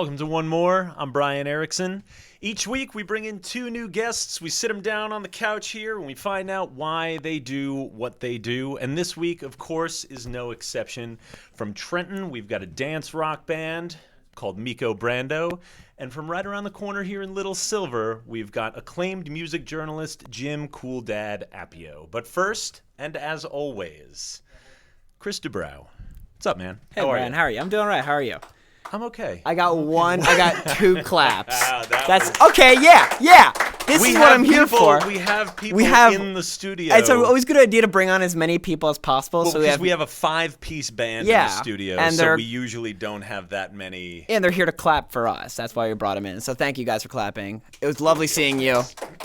Welcome to One More. I'm Brian Erickson. Each week we bring in two new guests. We sit them down on the couch here and we find out why they do what they do. And this week, of course, is no exception. From Trenton, we've got a dance rock band called Meeko Brando. And from right around the corner here in Little Silver, we've got acclaimed music journalist Jim Cool Dad Appio. But first, and as always, Chris DeBrow. What's up, man? Hey, Brian, how are you? I'm doing all right. How are you? I'm okay. I got two claps. That's okay, yeah. This is what I'm here for. We have people in the studio. It's always a good idea to bring on as many people as possible. Well, because we have a 5-piece band in the studio, and so we usually don't have that many. And they're here to clap for us. That's why we brought them in. So thank you guys for clapping. It was lovely seeing you.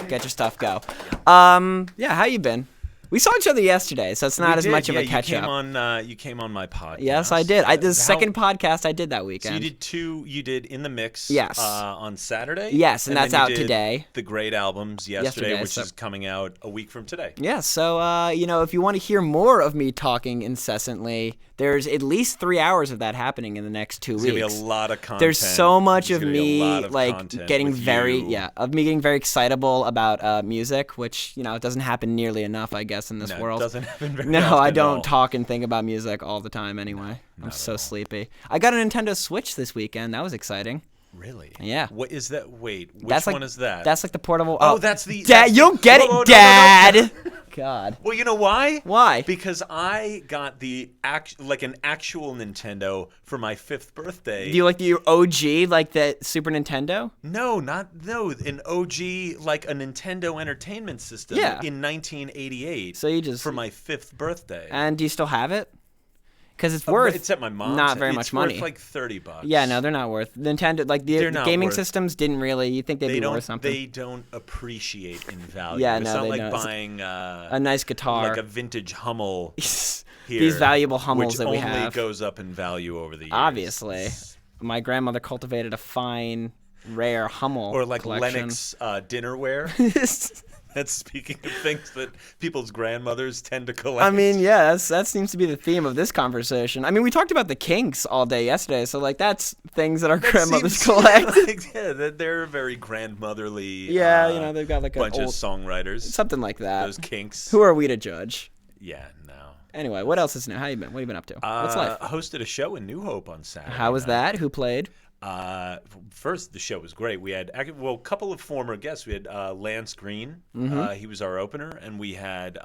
Get your stuff, go. How you been? We saw each other yesterday, so it's not as much of a catch-up. You came on my podcast. Yes, I did. This is the second podcast I did that weekend. So you did two. You did In the Mix. Yes. On Saturday. Yes, and that's out today. The Great Albums yesterday, which is coming out a week from today. Yeah. So if you want to hear more of me talking incessantly, there's at least 3 hours of that happening in the next 2 weeks. There's gonna be a lot of content. There's so much of me getting very excitable about music, which it doesn't happen nearly enough, I guess, in this world. It doesn't happen very No, often I don't talk and think about music all the time anyway. I'm so sleepy. I got a Nintendo Switch this weekend. That was exciting. Really? Yeah. What is that? Wait, which one is that? That's like the portable. Oh, that's the. Dad, you'll get it, Dad. God. Well, you know why? Why? Because I got an actual Nintendo for my 5th birthday. Do you like the OG, like the Super Nintendo? No, an OG, like a Nintendo Entertainment System in 1988. So you just... For my 5th birthday. And do you still have it? Because it's worth... It's at my mom's. Not very much money. It's worth like $30. Yeah, no, they're not worth... Nintendo, like the gaming systems didn't really... You think they'd be worth something. They don't appreciate in value. Yeah, it's no, not they like don't. Buying a nice guitar. Like a vintage Hummel here. These valuable Hummels that we have. Which only goes up in value over the years. Obviously. My grandmother cultivated a fine, rare Hummel Or like collection. Lennox dinnerware. That's speaking of things that people's grandmothers tend to collect. I mean, yes, that seems to be the theme of this conversation. I mean, we talked about the Kinks all day yesterday, so that's things that our grandmothers collect. They're very grandmotherly. Yeah, they've got like a bunch of songwriters. Something like that. Those Kinks. Who are we to judge? Yeah, no. Anyway, what else is new? How you been? What have you been up to? What's life? I hosted a show in New Hope on Saturday. How was that? Who played? First, the show was great. We had a couple of former guests. We had Lance Green. Mm-hmm. He was our opener, and we had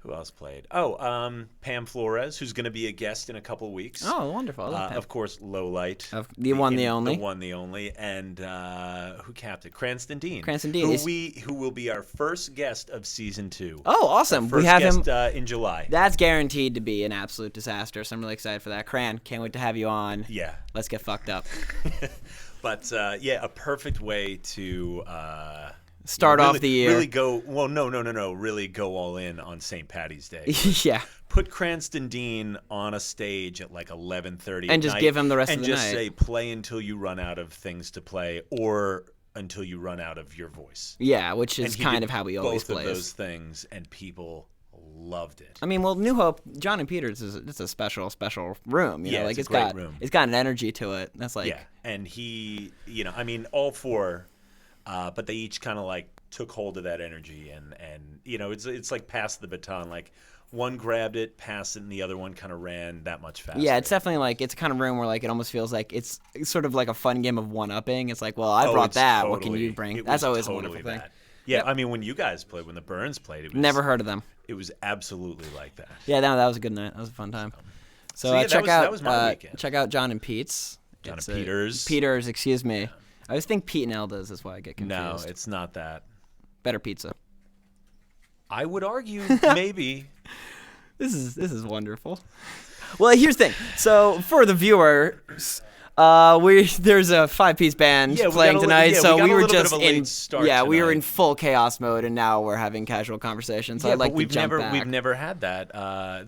who else played? Pam Flores, who's going to be a guest in a couple of weeks. Oh, wonderful! I love Pam. Of course, Lowlight, the one, the only, and who capped it? Cranston Dean. Who will be our first guest of season 2. Oh, awesome! We have guest, him in July. That's guaranteed to be an absolute disaster. So I'm really excited for that. Cran, can't wait to have you on. Yeah, let's get fucked up. But a perfect way to. Start off the year. Really go. Well, no. Really go all in on St. Patty's Day. Yeah. Put Cranston Dean on a stage at like 11:30 and just give him the rest of the night. And just say, play until you run out of things to play, or until you run out of your voice. Yeah, which is kind of how he always plays. Both of those things, and people loved it. I mean, well, New Hope, John and Peters it's a special room. It's a great room. It's got an energy to it. That's like and he, all four. But they each kind of took hold of that energy, and it's like pass the baton. Like one grabbed it, passed it, and the other one kind of ran that much faster. Yeah, it's definitely it's a kind of room where it almost feels like it's sort of like a fun game of one-upping. It's like, well, I brought that. What can you bring? That's always a wonderful thing. Yeah, I mean, when you guys played, when the Burns played, it was never heard of them. It was absolutely like that. Yeah, that was a good night. That was a fun time. So that was my weekend. Check out John and Pete's. John and Peters. Peters, excuse me. Yeah. I always think Pete and Elda's is why I get confused. No, it's not that. Better pizza. I would argue maybe. This is wonderful. Well, here's the thing. So for the viewers, there's a 5-piece band playing tonight, so we were just we were in full chaos mode, and now we're having casual conversations. So I'd like to jump back. We've never had that.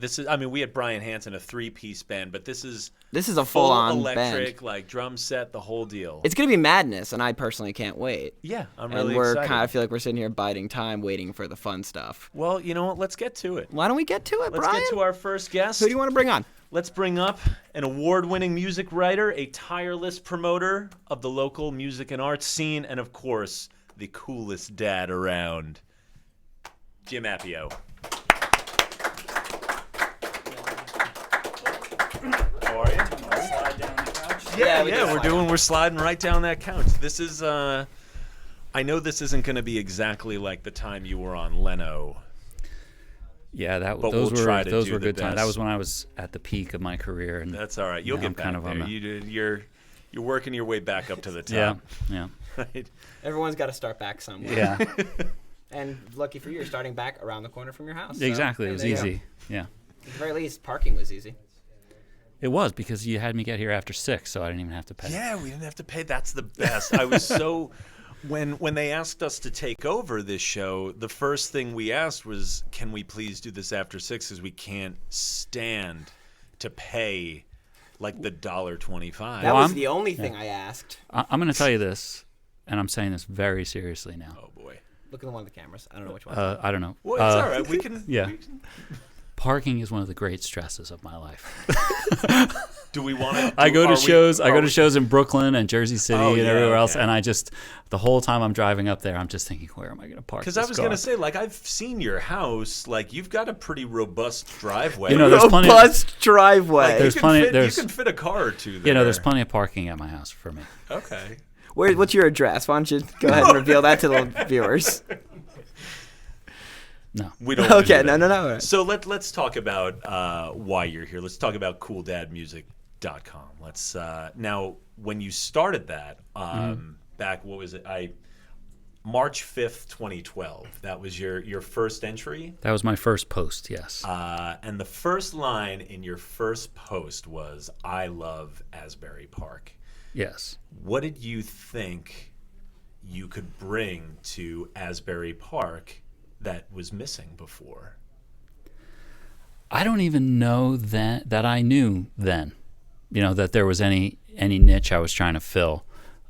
We had Brian Hansen, a 3-piece band, but this is a full-on electric, band. Drum set, the whole deal. It's gonna be madness, and I personally can't wait. Yeah, I'm really excited. And I feel like we're sitting here biding time, waiting for the fun stuff. Well, you know what? Let's get to it. Why don't we get to it, Brian? Let's get to our first guest. Who do you want to bring on? let's bring up an award-winning music writer, a tireless promoter of the local music and arts scene, and of course, the coolest dad around, Jim Appio. How are you? Slide down the couch. We're sliding right down that couch. This is I know this isn't going to be exactly like the time you were on Leno. Yeah, those were good times. That was when I was at the peak of my career, and that's all right. You'll get back kind of there. You're working your way back up to the top. Yeah. Right. Everyone's got to start back somewhere. Yeah. And lucky for you, you're starting back around the corner from your house. Exactly. It was easy. Yeah. At the very least, parking was easy. It was, because you had me get here after 6, so I didn't even have to pay. Yeah, we didn't have to pay. That's the best. I was so when they asked us to take over this show, the first thing we asked was, can we please do this after 6, because we can't stand to pay like the $1.25. That was the only thing I asked. I'm going to tell you this, and I'm saying this very seriously now. Oh boy. Look at one of the cameras. I don't know which one. I don't know. Well, it's all right. We can. Yeah. Parking is one of the great stresses of my life. Do we want to? I go to shows in Brooklyn and Jersey City and everywhere else, and I just the whole time I'm driving up there, I'm just thinking, where am I going to park? Because I was going to say, like, I've seen your house. Like, you've got a pretty robust driveway. There's robust driveway. Like, you can fit a car or two there. There's plenty of parking at my house for me. Okay. What's your address? Why don't you go ahead and reveal that to the viewers? No. We don't. Okay, no. So let's talk about why you're here. Let's talk about CoolDadMusic.com. Let's now, when you started that back, what was it? March 5th, 2012. That was your first entry? That was my first post, yes. And the first line in your first post was, I love Asbury Park. Yes. What did you think you could bring to Asbury Park that was missing before? I don't even know that I knew then, that there was any niche I was trying to fill.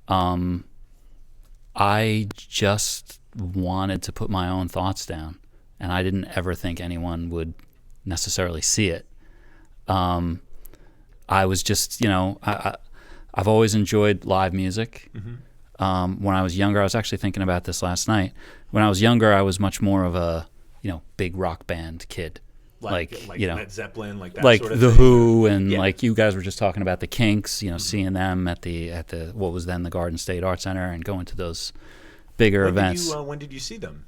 I just wanted to put my own thoughts down, and I didn't ever think anyone would necessarily see it. I was just, I've always enjoyed live music. Mm-hmm. When I was younger, I was actually thinking about this last night. When I was younger, I was much more of a, big rock band kid. Like Led Zeppelin, like that like sort of the thing. Who, and like you guys were just talking about the Kinks, seeing them at the what was then the Garden State Art Center, and going to those bigger events. When did you see them?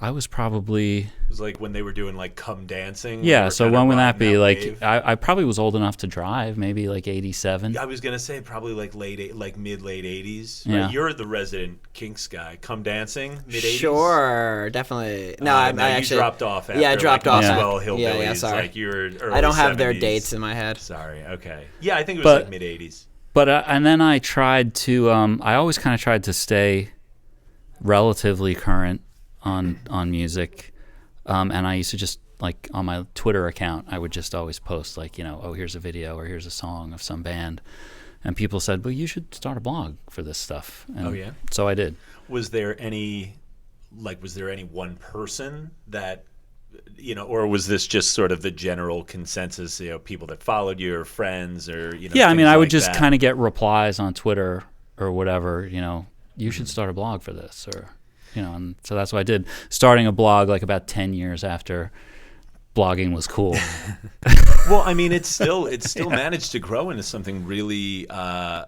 I was probably... It was like when they were doing like Come Dancing. Yeah, so when would that be? Like I probably was old enough to drive, maybe like 87. I was gonna say probably like mid-late 80s. Yeah. Right? You're the resident Kinks guy. Come Dancing, mid-80s? Sure, definitely. No, I actually... You dropped off after. Yeah, I dropped off. Well, Hillbillies. Yeah, sorry. Like you were early I don't have 70s. their dates in my head. Sorry, okay. Yeah, I think it was like mid-80s. But and then I tried to... I always kind of tried to stay relatively current on music, and I used to just, like, on my Twitter account, I would just always post, like, oh, here's a video or here's a song of some band, and people said, well, you should start a blog for this stuff. And oh yeah, so I did. Was there any one person that, or was this just sort of the general consensus, people that followed you or friends or yeah, I mean, I would like just kind of get replies on Twitter or whatever, you should start a blog for this, or and so that's what I did. Starting a blog like about 10 years after blogging was cool. Well, I mean, it's still managed to grow into something really, I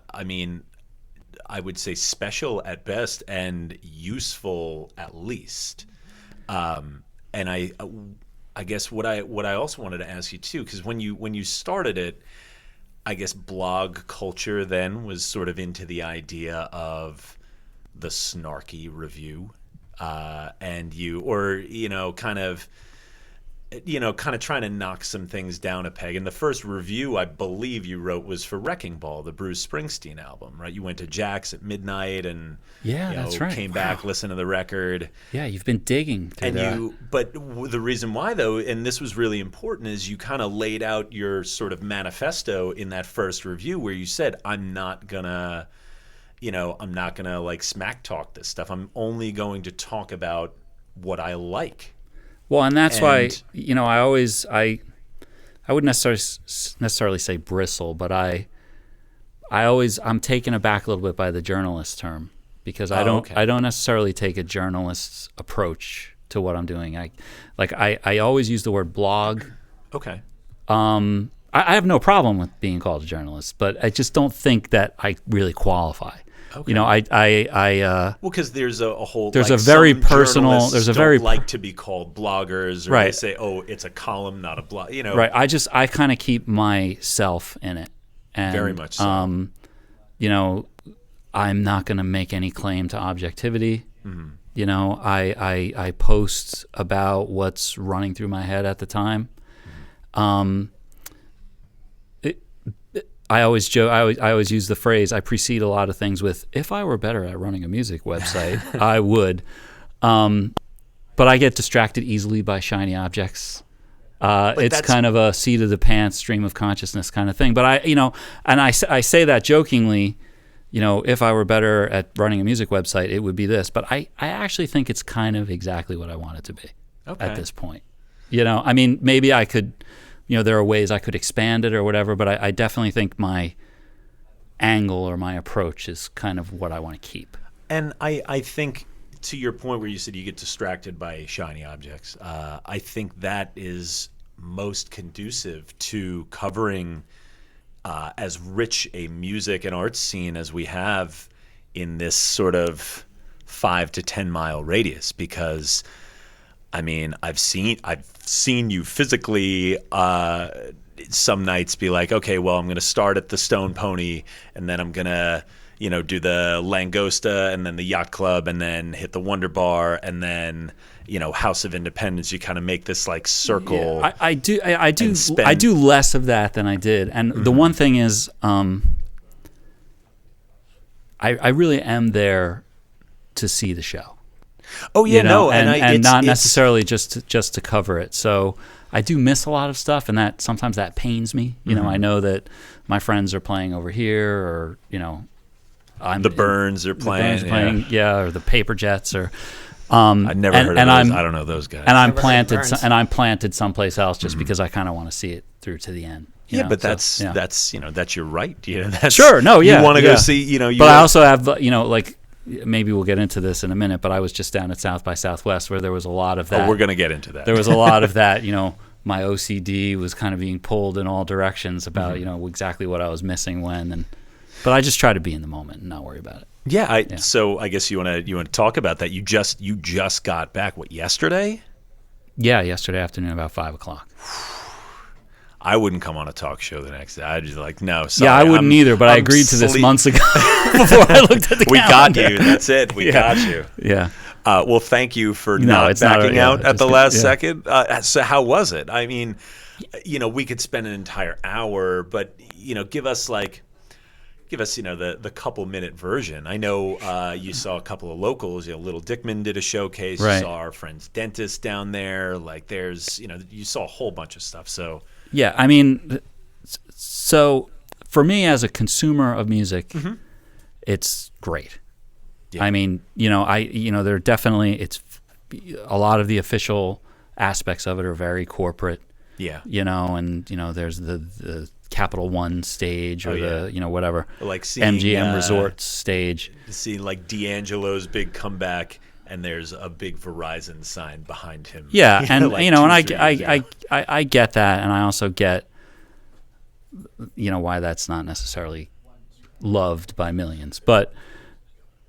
would say special at best and useful at least. And I guess what I also wanted to ask you too, because when you started it, I guess blog culture then was sort of into the idea of the snarky review, and kind of trying to knock some things down a peg. And the first review I believe you wrote was for Wrecking Ball, the Bruce Springsteen album, right? You went to Jack's at midnight and that's right. Came back, listened to the record. Yeah, you've been digging through that. But the reason why though, and this was really important, is you kind of laid out your sort of manifesto in that first review where you said, I'm not gonna like smack talk this stuff. I'm only going to talk about what I like. Well, and that's why, I wouldn't necessarily say bristle, but I'm taken aback a little bit by the journalist term, because I don't necessarily take a journalist's approach to what I'm doing. I always use the word blog. Okay. I have no problem with being called a journalist, but I just don't think that I really qualify. Okay. Well, because there's a whole there's a very some personal don't like to be called bloggers, or right. They say, oh, it's a column, not a blog. Right. I kind of keep myself in it, and very much so. I'm not going to make any claim to objectivity. Mm-hmm. I post about what's running through my head at the time. I always joke. I always use the phrase. I precede a lot of things with, "If I were better at running a music website, I would." But I get distracted easily by shiny objects. It's kind of a seat of the pants, stream of consciousness kind of thing. But I say that jokingly. If I were better at running a music website, it would be this. But I actually think it's kind of exactly what I want it to be at this point. Maybe I could. There are ways I could expand it or whatever, but I definitely think my angle or my approach is kind of what I want to keep. And I think, to your point where you said you get distracted by shiny objects, I think that is most conducive to covering as rich a music and art scene as we have in this sort of 5 to 10 mile radius, because I've seen you physically some nights be like, okay, well, I'm going to start at the Stone Pony, and then I'm going to, do the Langosta, and then the Yacht Club, and then hit the Wonder Bar, and then, House of Independence. You kind of make this like circle. Yeah, I do less of that than I did. And the one thing is, I really am there to see the show. Oh yeah, and not necessarily just to cover it. So I do miss a lot of stuff, and sometimes that pains me. I know that my friends are playing over here, or the Burns are playing, or the Paper Jets, or I've never heard of those. I don't know those guys. And I'm planted someplace else just because I kind of want to see it through to the end. But that's your right. That's, sure. No, yeah, you want to go see. But I also have like. Maybe we'll get into this in a minute, but I was just down at South by Southwest where there was a lot of that. Oh, we're going to get into that. There was a lot of that, my OCD was kind of being pulled in all directions about, exactly what I was missing when. But I just try to be in the moment and not worry about it. Yeah. So I guess you want to talk about that. You just got back, yesterday? Yeah, yesterday afternoon about 5:00. I wouldn't come on a talk show the next day. I'd just like, no, sorry. Yeah, I wouldn't either, but I agreed to this months ago before I looked at the calendar. We got you. That's it. We got you. Yeah. Well, thank you for not backing out at the last second. So how was it? We could spend an entire hour, but, give us the couple-minute version. I know you saw a couple of locals. Little Dickman did a showcase. Right. You saw our friend's dentist down there. You saw a whole bunch of stuff. So yeah, so for me as a consumer of music, it's great. Yeah. There definitely a lot of the official aspects of it are very corporate. Yeah. There's the Capital One stage or the whatever, like seeing MGM Resorts stage. See like D'Angelo's big comeback, and there's a big Verizon sign behind him. Yeah, and I get that, and I also get why that's not necessarily loved by millions, but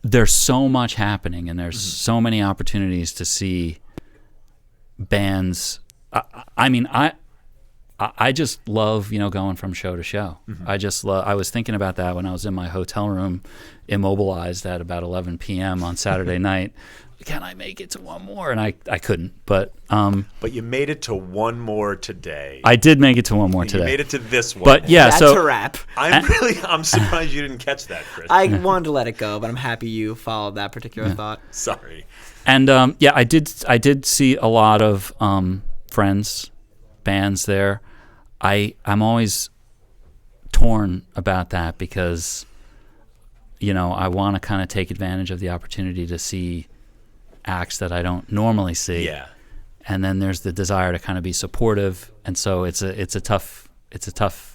there's so much happening, and there's so many opportunities to see bands. I just love, going from show to show. I was thinking about that when I was in my hotel room, immobilized at about 11 p.m. on Saturday night. Can I make it to OneMore? And I couldn't, but you made it to OneMore today. I did make it to OneMore today. You made it to this one. But yeah, that's a wrap. I'm surprised you didn't catch that, Chris. I wanted to let it go, but I'm happy you followed that particular thought. Sorry. And I did see a lot of friends, bands there. I'm always torn about that because, I want to kind of take advantage of the opportunity to see acts that I don't normally see. Yeah. and then there's the desire to kind of be supportive, and so it's a tough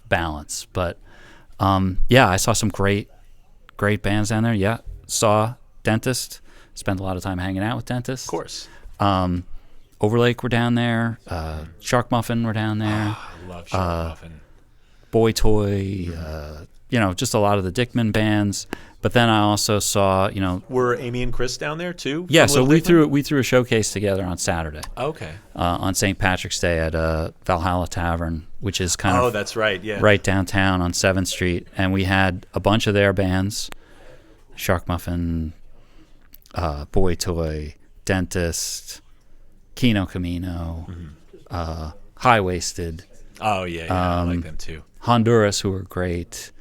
balance. But I saw some great bands down there. Yeah, saw Dentist. Spent a lot of time hanging out with Dentist. Of course. Overlake were down there. Shark Muffin were down there. Oh, I love Shark Muffin. Boy Toy. Just a lot of the Dickman bands. But then I also saw, were Amy and Chris down there too? Yeah, so we threw a showcase together on Saturday. Okay. On St. Patrick's Day at Valhalla Tavern, which is kind of that's right, yeah, right downtown on 7th Street, and we had a bunch of their bands: Shark Muffin, Boy Toy, Dentist, Kino Camino, High Waisted. Oh yeah, I like them too. Honduras, who were great.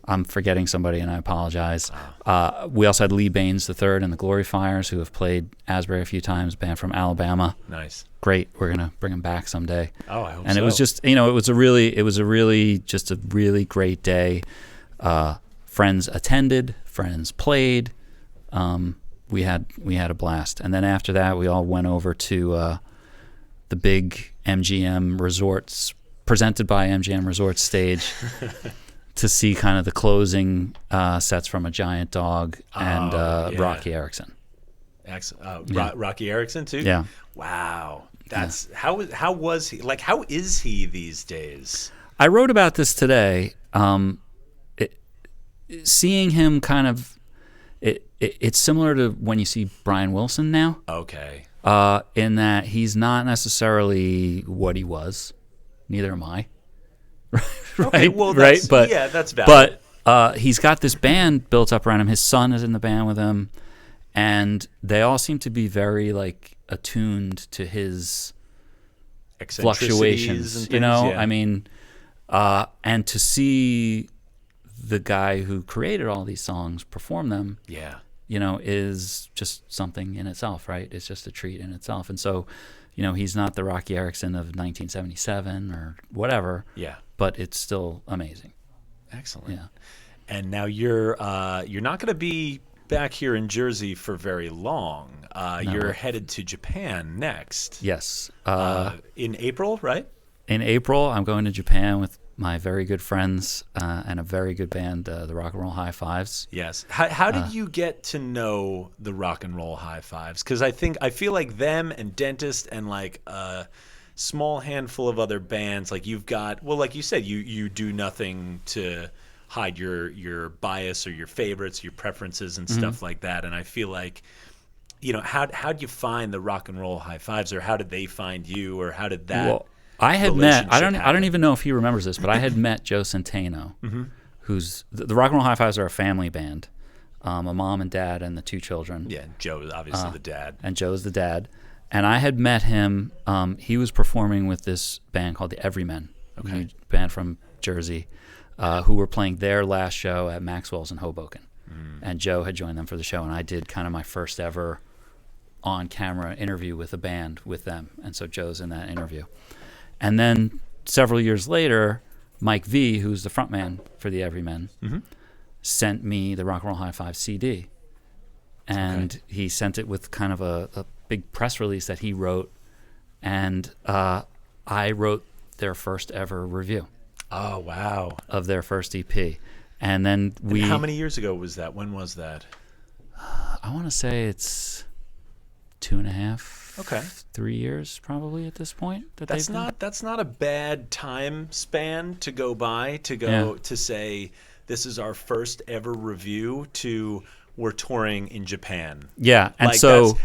I'm forgetting somebody, and I apologize. We also had Lee Baines III and the Glory Fires, who have played Asbury a few times, a band from Alabama. Nice. Great. We're going to bring them back someday. Oh, I hope so. And it was just, it was a really great day. Friends attended, friends played. We had a blast. And then after that, we all went over to the big MGM Resorts, presented by MGM Resorts stage, to see kind of the closing sets from A Giant Dog and Rocky Erickson. Excellent. Rocky Erickson too? Yeah. Wow. That's how was he? Like, how is he these days? I wrote about this today. Seeing him kind of, it's similar to when you see Brian Wilson now. Okay. In that he's not necessarily what he was. Neither am I. Right, okay, well, but that's valid. But he's got this band built up around him. His son is in the band with him, and they all seem to be very attuned to his fluctuations. And things, yeah. I mean, and to see the guy who created all these songs perform them, is just something in itself, right? It's just a treat in itself, and so. He's not the Rocky Erickson of 1977 or whatever. Yeah. But it's still amazing. Excellent. Yeah. And now you're not going to be back here in Jersey for very long. No. You're headed to Japan next. Yes. In April, right? In April, I'm going to Japan with my very good friends and a very good band, the Rock and Roll High Fives. Yes. How did you get to know the Rock and Roll High Fives? Because I feel like them and Dentist and a small handful of other bands, you've got, well, like you said, you do nothing to hide your bias or your favorites, your preferences and stuff like that. And I feel like, how'd you find the Rock and Roll High Fives, or how did they find you, or how did that? Well, I had met. I don't even know if he remembers this, but I had met Joe Centeno, who's the Rock and Roll High Fives are a family band, a mom and dad and the two children. Yeah, Joe is obviously the dad, and Joe's the dad. And I had met him. He was performing with this band called the Everymen, a band from Jersey, who were playing their last show at Maxwell's in Hoboken. And Joe had joined them for the show, and I did kind of my first ever on-camera interview with a band with them, and so Joe's in that interview. And then several years later, Mike V, who's the frontman for the Everymen, sent me the Rock and Roll High Five CD. And he sent it with kind of a big press release that he wrote. And I wrote their first ever review. Oh, wow. Of their first EP. And then And how many years ago was that? When was that? I want to say it's 2.5, 3 years probably at this point. That's not a bad time span to go by, to say this is our first ever review to we're touring in Japan. Yeah, and so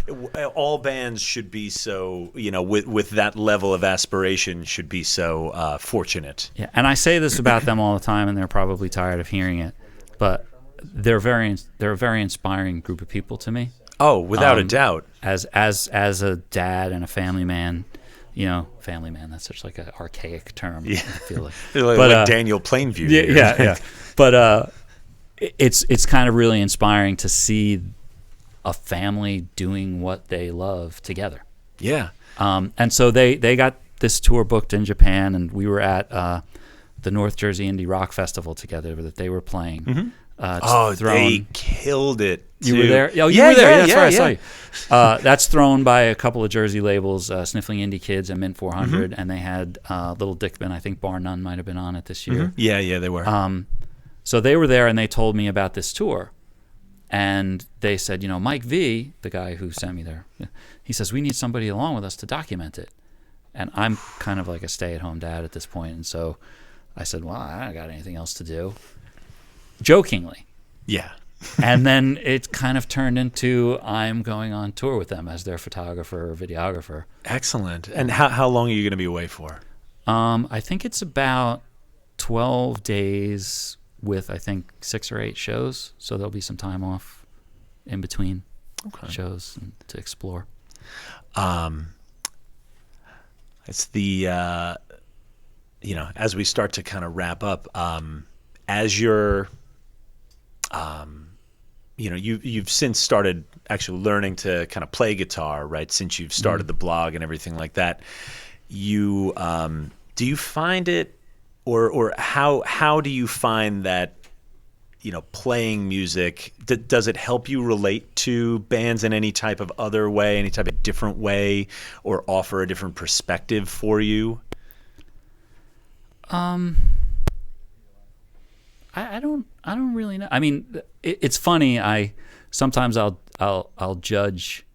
all bands should be so, with that level of aspiration should be so fortunate. Yeah, and I say this about them all the time, and they're probably tired of hearing it, but they're a very inspiring group of people to me. Oh, without a doubt. As a dad and a family man, family man, that's such an archaic term. Yeah. I feel like. Like Daniel Plainview. Yeah. But it's kind of really inspiring to see a family doing what they love together. Yeah. And so they got this tour booked in Japan, and we were at the North Jersey Indie Rock Festival together that they were playing. They killed it You were there? Oh, you were there. That's right. I saw you. That's thrown by a couple of Jersey labels, Sniffling Indie Kids and Mint 400, and they had Little Dickman. I think Bar None might have been on it this year. Yeah, they were. So they were there, and they told me about this tour. And they said, Mike V, the guy who sent me there, he says, we need somebody along with us to document it. And I'm kind of like a stay-at-home dad at this point. And so I said, well, I don't got anything else to do. Jokingly. Yeah. And then it kind of turned into I'm going on tour with them as their photographer or videographer. Excellent. And how long are you going to be away for? I think it's about 12 days with, I think, 6 or 8 shows. So there'll be some time off in between shows to explore. It's the, as we start to kind of wrap up, as you're, you've since started actually learning to kind of play guitar, right? Since you've started the blog and everything like that, do you find it, or how do you find that, playing music, does it help you relate to bands in any type of other way, any type of different way, or offer a different perspective for you? I don't really know. I mean, it's funny. Sometimes I'll judge,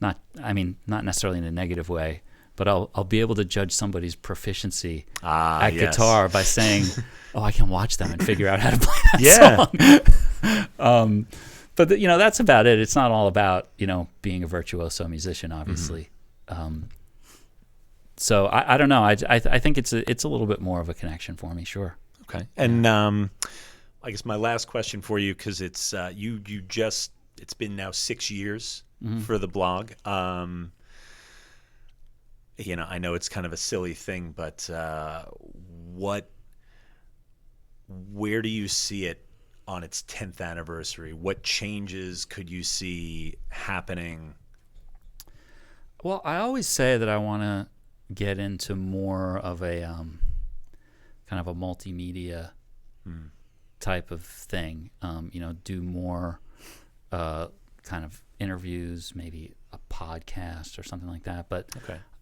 not necessarily in a negative way, but I'll be able to judge somebody's proficiency at guitar by saying, "Oh, I can watch them and figure out how to play that song." But that's about it. It's not all about being a virtuoso musician, obviously. So I don't know. I think it's a little bit more of a connection for me. Sure. Okay. And I guess my last question for you, because it's it's been now 6 years for the blog. I know it's kind of a silly thing, but where do you see it on its 10th anniversary? What changes could you see happening? Well, I always say that I want to get into more of a kind of a multimedia type of thing. Do more kind of interviews, maybe a podcast or something like that. But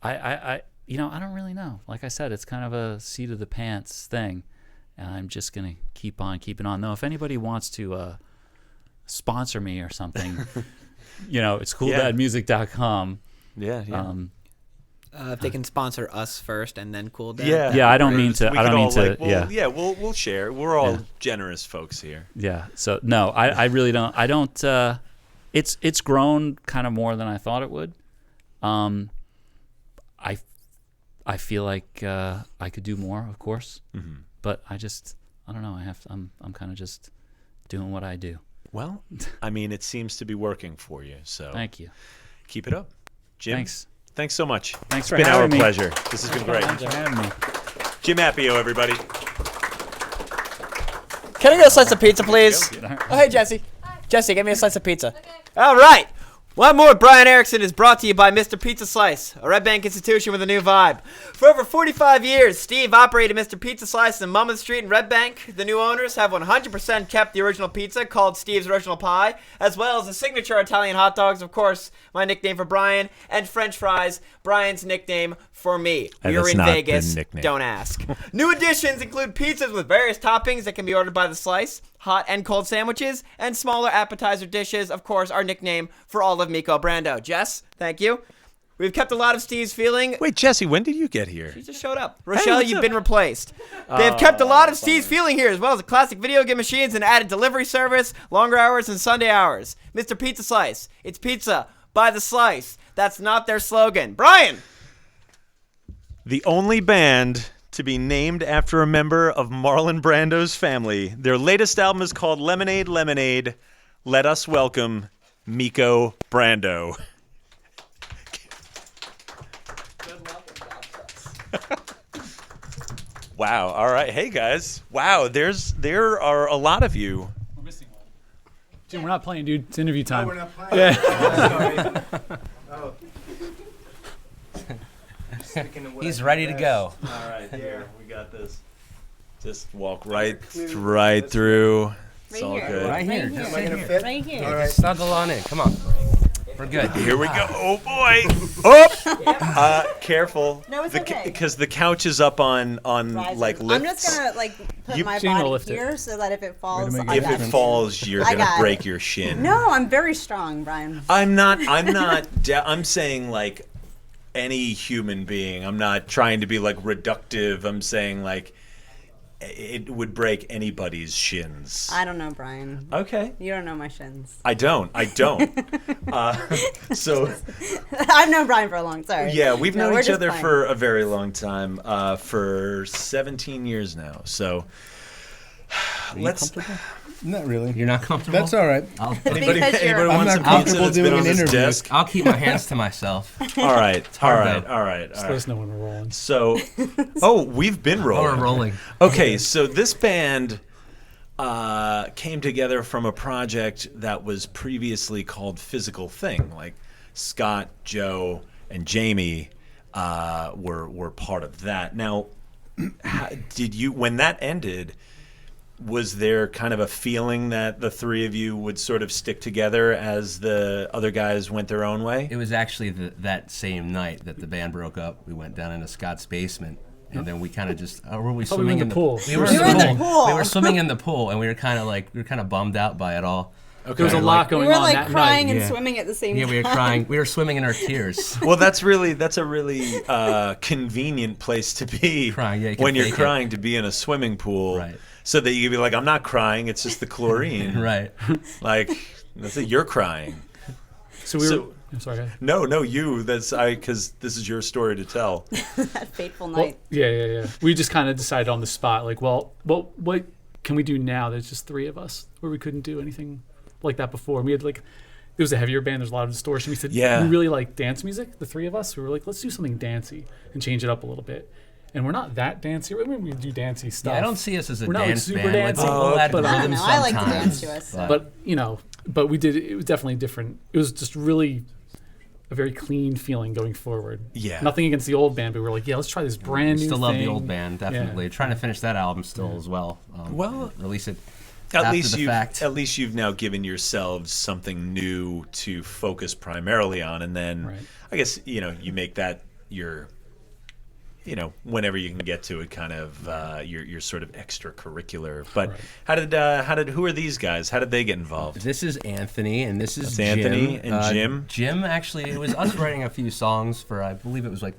I don't really know. Like I said, it's kind of a seat of the pants thing, and I'm just gonna keep on keeping on. Though, if anybody wants to sponsor me or something, it's cooldadmusic.com. Yeah. If they can sponsor us first and then Cool Dad. Yeah. I don't mean to. We'll share. We're all generous folks here. Yeah. So no, I really don't. I don't. It's grown kind of more than I thought it would. I feel like I could do more, of course, but I don't know. I'm kind of just doing what I do. Well, I mean, it seems to be working for you. So thank you. Keep it up, Jim. Thanks so much. Thanks for having me. It's been our pleasure. This has been great. Thanks for having me. Jim Appio, everybody. Can I get a slice of pizza, please? Oh, hey, Jesse. Hi. Jesse, get me a slice of pizza. Okay. All right. OneMore with Brian Erickson is brought to you by Mr. Pizza Slice, a Red Bank institution with a new vibe. For over 45 years, Steve operated Mr. Pizza Slice in Monmouth Street in Red Bank. The new owners have 100% kept the original pizza, called Steve's Original Pie, as well as the signature Italian hot dogs, of course, my nickname for Brian, and French fries, Brian's nickname for me. We're in Vegas, don't ask. New additions include pizzas with various toppings that can be ordered by the slice, hot and cold sandwiches, and smaller appetizer dishes, of course, our nickname for all of Meeko Brando. Jess, thank you. We've kept a lot of Steve's feeling. Wait, Jesse, when did you get here? She just showed up. Rochelle, you've been replaced. They've kept a lot of Steve's feeling here, as well as a classic video game machines and added delivery service, longer hours, and Sunday hours. Mr. Pizza Slice. It's pizza by the slice. That's not their slogan. Brian! The only band to be named after a member of Marlon Brando's family. Their latest album is called Lemonade, Lemonade. Let us welcome Meeko Brando. Wow. All right. Hey, guys. Wow. There are a lot of you. We're missing one. Jim, we're not playing, dude. It's interview time. Oh, we're not playing? Yeah. Oh, He's ready to go. All right. Here, we got this. Just walk right through. It's all good. Right here. Am Just I sit gonna here. fit? Right here. All right. Snuggle on in. Come on. We're good. Here we go. Oh boy. Oh. Careful. No, it's okay. Because the couch is up on Risers. like lifts. I'm just gonna like put my Gina will body lift it. here so that if it falls, make I If got it it. falls, you're I gonna got break it. your shin. No, I'm very strong, Brian. I'm not. I'm saying like any human being. I'm not trying to be like reductive. I'm saying like it would break anybody's shins. I don't know, Brian. Okay. You don't know my shins. I don't. So I've known Brian for a long time. yeah, we've No, known we're each just other fine. for a very long time, for 17 years now. So let's. Not really. You're not comfortable? That's all right. Anybody Because you're- want I'm not some pizza comfortable that's been doing on an this interview. desk? I'll keep my hands to myself. All right. hard, though. All right. Just let us know when we're rolling. So, we've been Oh, rolling. we're rolling. Okay, so this band came together from a project that was previously called Physical Thing. Like Scott, Joe, and Jamie were part of that. Now, when that ended, was there kind of a feeling that the three of you would sort of stick together as the other guys went their own way? It was actually that same night that the band broke up. We went down into Scott's basement, and then we kind of just were we thought we were swimming in the pool. We were We were in the pool. We were swimming in the pool, and we were kind of bummed out by it all. Okay. There was a lot We going were on like that crying night. and swimming at the same Yeah, time. we were crying. We were swimming in our tears. Well, that's a really convenient place to be Crying, yeah, you can when you're fake it. crying, to be in a swimming pool, Right. so that you can be like, I'm not crying, it's just the chlorine. Right. Like, that's it, you're crying. So we were. So- I'm sorry. Go ahead. No, you. Because this is your story to tell. That fateful Well, night. yeah. We just kind of decided on the spot, like, well, what can we do now? There's just three of us, where we couldn't do anything like that before. We had like, it was a heavier band. There's a lot of distortion. We said, Yeah. we really like dance music. The three of us, we were like, let's do something dancey and change it up a little bit. And we're not that dancey. I mean, we do dancey stuff. Yeah, I don't see us as a We're not, like, dance super band. dancing. We'll add But, I don't rhythm know. I like to sometimes, dance to us. But we did. It was definitely different. It was just really a very clean feeling going forward. Yeah. Nothing against the old band, but we were like, yeah, let's try this brand new Still thing. love the old band, definitely. Yeah. Trying to finish that album still as well. Well, Release it At after least the fact. at least you've now given yourselves something new to focus primarily on, and then Right. I guess you make that your whenever you can get to it, kind of your sort of extracurricular. But Right. how did who are these guys? How did they get involved? This is Anthony, and this is That's Jim. Anthony and Jim. Jim, actually, it was us writing a few songs for, I believe it was like,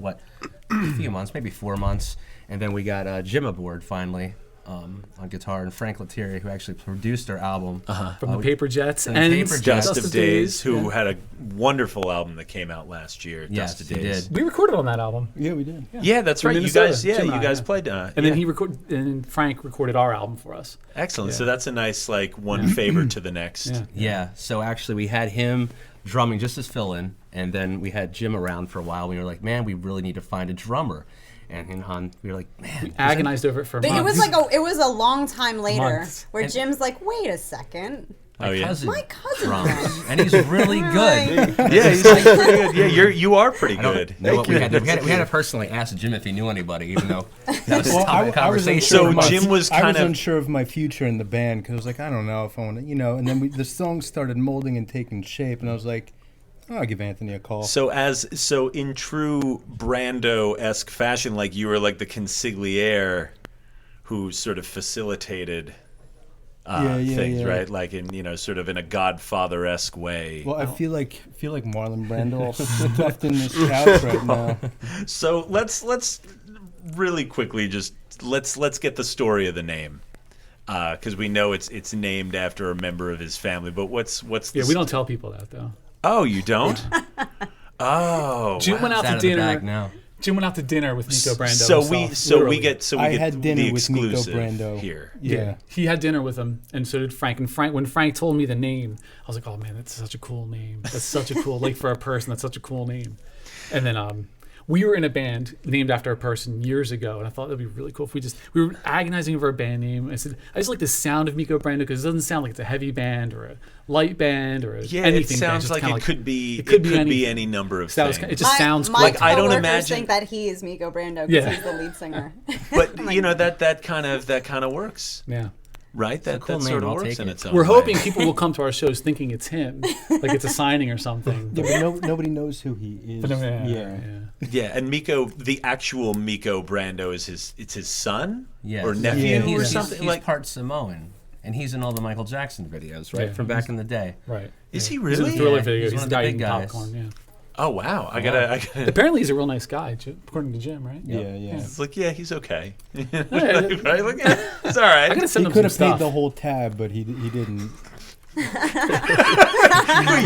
a few months, maybe 4 months. And then we got Jim aboard finally on guitar, and Frank Lettieri, who actually produced our album. From the Paper Jets and and Paper Dust Jets. of Days, who Yeah. had a wonderful album that came out last year. Yes, Dust of he Days. did. We recorded on that album. Yeah, we did. Yeah, that's From right. Minnesota, You guys, Jim and you I, guys yeah. played. And then Frank recorded our album for us. Excellent. Yeah. So that's a nice one favor to the next. Yeah. Yeah, so actually we had him drumming just as fill-in, and then we had Jim around for a while. We were like, man, we really need to find a drummer. And we were like, man. Agonized over it for a But month. it was like it was a long time later Months. where And- Jim's like, wait a second. Oh yeah. My cousin drums. drums. And he's really good. Yeah, he's like pretty good. Yeah, you are pretty I don't good. know what we had to personally ask Jim if he knew anybody, even though that was Well, a topic of conversation. So of my- Jim was I was kind of- unsure of my future in the band because I was like, I don't know if I want to, And then the songs started molding and taking shape, and I was like, oh, I'll give Anthony a call. So in true Brando-esque fashion, like you were like the consigliere who sort of facilitated things, yeah. right? Like in sort of in a Godfather-esque way. Well, I feel like Marlon Brando all stuffed in this couch right now. So let's really quickly just let's get the story of the name. Because we know it's named after a member of his family, but what's the Yeah, we don't tell people that though. Oh, you don't? Oh, Jim went out It's to out of the dinner. bag now. Jim went out to dinner with Meeko Brando. So we himself, literally. I get had dinner the with Meeko exclusive Brando here. Yeah. He had dinner with him, and so did Frank. And when Frank told me the name, I was like, "Oh man, that's such a cool name. That's such a cool for a person. That's such a cool name." And then we were in a band named after a person years ago, and I thought that'd be really cool if we were agonizing over a band name. I said, I just like the sound of Meeko Brando because it doesn't sound like it's a heavy band or a light band or Yeah, anything. it sounds like it could be anything. any number of So that was, things. it just sounds my cool. Like, I don't coworkers imagine- think that he is Meeko Brando because Yeah. he's the lead singer. But I'm like, that kind of works. Yeah. right? That cool sort name, of I'll works take in it. its own We're way. hoping people will come to our shows thinking it's him, like it's a signing or something. Yeah, but nobody knows who he is. But Yeah, and Meeko, the actual Meeko Brando is his son Yes. or nephew He's, or something. He's like, part Samoan, and he's in all the Michael Jackson videos, right, Yeah, from back in the day. Right. is he He's in the really? Thriller Yeah, video. he's He's one the of the guy big eating guys. popcorn. Yeah. Oh wow, I gotta. Apparently, he's a real nice guy, according to Jim. Right? Yeah. It's like, yeah, he's okay. Yeah. Right? Like, yeah, it's all right. I gotta send He him could some have paid stuff. the whole tab, but he didn't.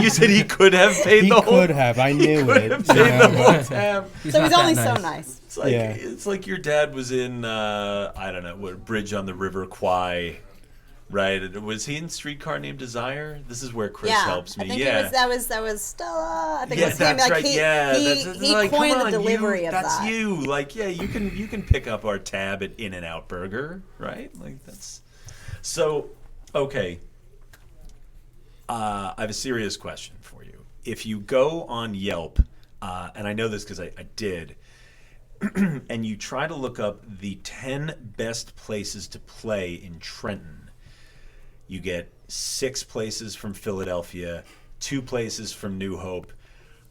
You said he could have paid He the whole. could have. I knew it. Paid the whole tab. So he's not only that so nice. nice. It's like Yeah. it's like your dad was in I don't know what Bridge on the River Kwai, right? Was he in Streetcar Named Desire? This is where Chris Yeah, helps me. I think yeah. that was Stella. I think Yeah, it was him. that's Like right. he, Yeah, he, that's he like, coined come the on, delivery you, of that's that. you. Like, yeah, you can pick up our tab at In-N-Out Burger, right? Like that's so okay. I have a serious question for you. If you go on Yelp, and I know this because I did, and you try to look up the 10 best places to play in Trenton, you get 6 places from Philadelphia, 2 places from New Hope,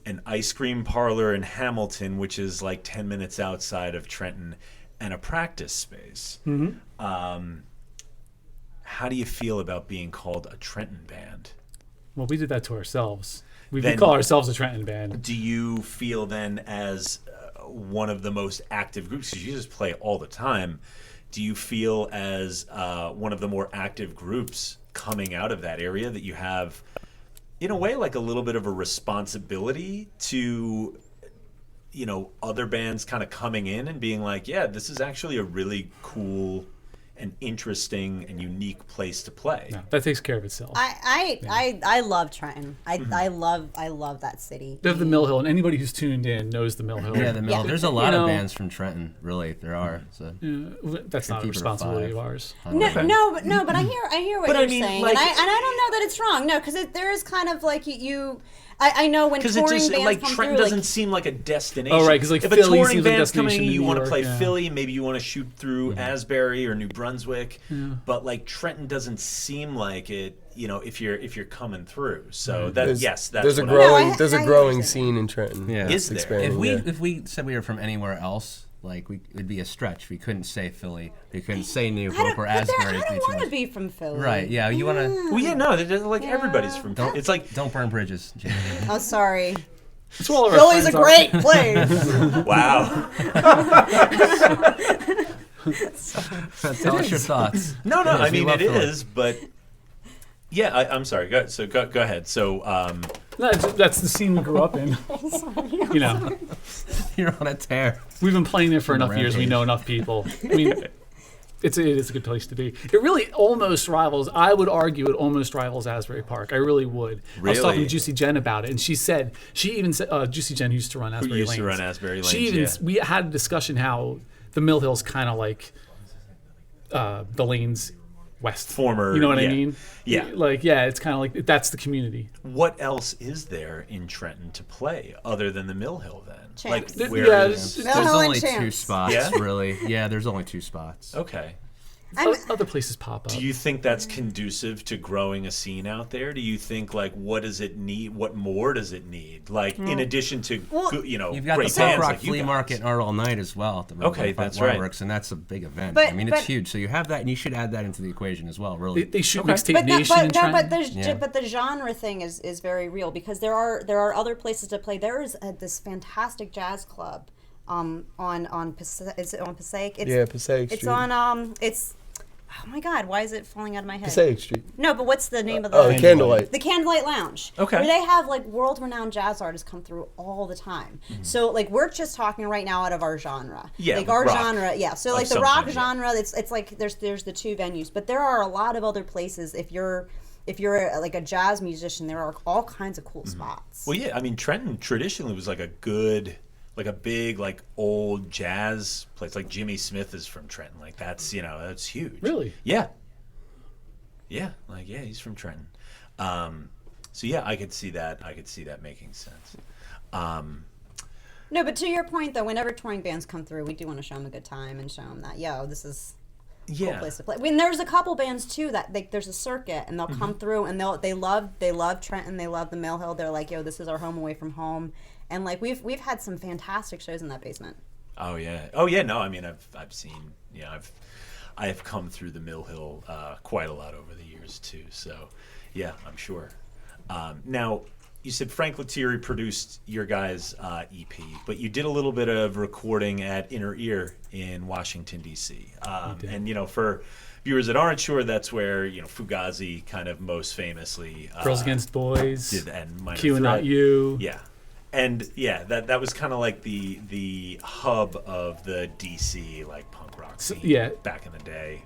an ice cream parlor in Hamilton, which is like 10 minutes outside of Trenton, and a practice space. How do you feel about being called a Trenton band? Well, we did that to ourselves. We Then- call ourselves a Trenton band. Do you feel then as one of the most active groups, because you just play all the time, do you feel as one of the more active groups coming out of that area that you have, in a way, like a little bit of a responsibility to, other bands kind of coming in and being like, yeah, this is actually a really cool and interesting and unique place to play? No, that takes care of itself. I love Trenton. I love that city. They have the Mill Hill, and anybody who's tuned in knows the Mill Hill. Yeah, the middle. Yeah. There's a lot You of know- bands from Trenton. Really, there are. So That's not a keep it at responsibility 5. of ours. No, but I hear what But I you're mean, saying, like- and I don't know that it's wrong. No, because there is kind of like you. I know when Because touring it just bands like come Trenton through, doesn't like, seem like a destination. Oh, right, 'cause, like, if a Philly touring seems like a band's coming, destination you in want New to play York, yeah. Philly, maybe you want to shoot through Asbury or New Brunswick, but like Trenton doesn't seem like it. If you're coming through, so that's There's what a I- growing No, there's I a growing understand. scene in Trenton. Yeah. Is there? expanding, yeah. if we said we were from anywhere else, like it'd be a stretch. We couldn't say Philly. We couldn't say New Hope or I Asbury. don't want to be from Philly. Right? Yeah. You want to? Well, yeah, no, like everybody's from. It's like Don't burn bridges. Jamie. Oh, sorry. That's what all of our Philly's a friends are. great place. wow. Tell us your thoughts. No, It is. I We mean love it Philly. is, but yeah, I'm sorry. Go ahead. So No, that's the scene we grew up in. You're on a tear. We've been playing there for On a enough years. We rampage. know enough people. I mean, it is a good place to be. It really almost rivals. I would argue it almost rivals Asbury Park. I really would. I was talking Really? to Juicy Jen about it, and she even said Juicy Jen, who used to run Asbury used to Lanes. run Asbury She Lanes, even yeah. we had a discussion how the Mill Hill's kind of like the lanes west. Former, You know what I yeah. mean? Yeah. It's kind of like that's the community. what else is there in Trenton to play other than the Mill Hill? Then, Champs. like, Yeah, where it's- is? Mill There's Hill and only 2 Champs. spots, Yeah? really. Yeah, there's only 2 spots. Okay. Other places pop up. Do you think that's conducive to growing a scene out there? Do you think, like, what does it need? What more does it need? Like, in addition to, You've got great the Punk bands Rock like you Flea guys. Market Art All Night as well at the Road Okay, 25 that's right. Waterworks, and that's a big event. But- I mean, it's but- huge. So you have that, and you should add that into the equation as well. Really. They shoot Okay. Mixtape But Nation in Trenton. Yeah. but the genre thing is very real because there are other places to play. There is this fantastic jazz club, on is it on Passaic? It's, Yeah, Passaic It's Street. on it's. Oh my God! Why is it falling out of my head? Passaic Street. No, but what's the name of the? Oh, the Candlelight. The Candlelight Lounge. Okay. Where they have like world-renowned jazz artists come through all the time. So like we're just talking right now out of our genre. Yeah, Like our rock. genre, yeah. So Of like the some rock kind, yeah. genre, it's like there's the 2 venues, but there are a lot of other places. If you're like a jazz musician, there are all kinds of cool spots. Well, yeah, I mean, Trenton traditionally was like a big, like, old jazz place. Like, Jimmy Smith is from Trenton. Like, that's huge. Really? Yeah. Yeah, like, yeah, he's from Trenton. So, yeah, I could see that making sense. No, but to your point though, whenever touring bands come through, we do want to show them a good time and show them that this is cool place to play. I mean, there's a couple bands too that there's a circuit, and they'll come through, and they love Trenton, they love the Mill Hill. They're like, yo, this is our home away from home, and like we've had some fantastic shows in that basement. Oh yeah. No, I mean I've seen, I have come through the Mill Hill quite a lot over the years too. So yeah, I'm sure. Now, you said Frank Lettieri produced your guys' EP, but you did a little bit of recording at Inner Ear in Washington, D.C. And, for viewers that aren't sure, that's where, Fugazi kind of most famously... Girls Against Boys, did, and Minor Q and Threat. Not You. Yeah. And, that was kind of like the hub of the D.C., like, punk rock scene back in the day.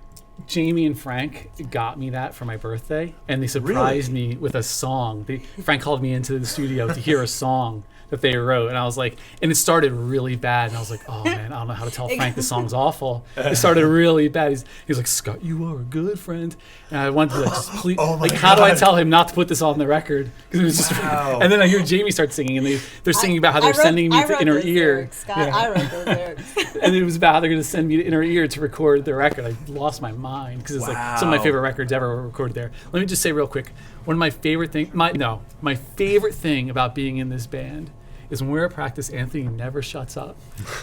Jamie and Frank got me that for my birthday, and they surprised me with a song. Frank called me into the studio to hear a song that they wrote, and I was like, and it started really bad, and I was like, oh man, I don't know how to tell Frank this song's awful. It started really bad. He's like, Scott, you are a good friend, and I wanted to just please, how do I tell him not to put this on the record? Because it was just, and then I hear Jamie start singing, and they're singing about how they're sending me to Inner Ear. Scott, I wrote those lyrics. And it was about how they're going to send me to Inner Ear to record the record. I lost my mind because it's like some of my favorite records ever were recorded there. Let me just say real quick, one of my favorite my favorite thing about being in this band is when we're at practice, Anthony never shuts up.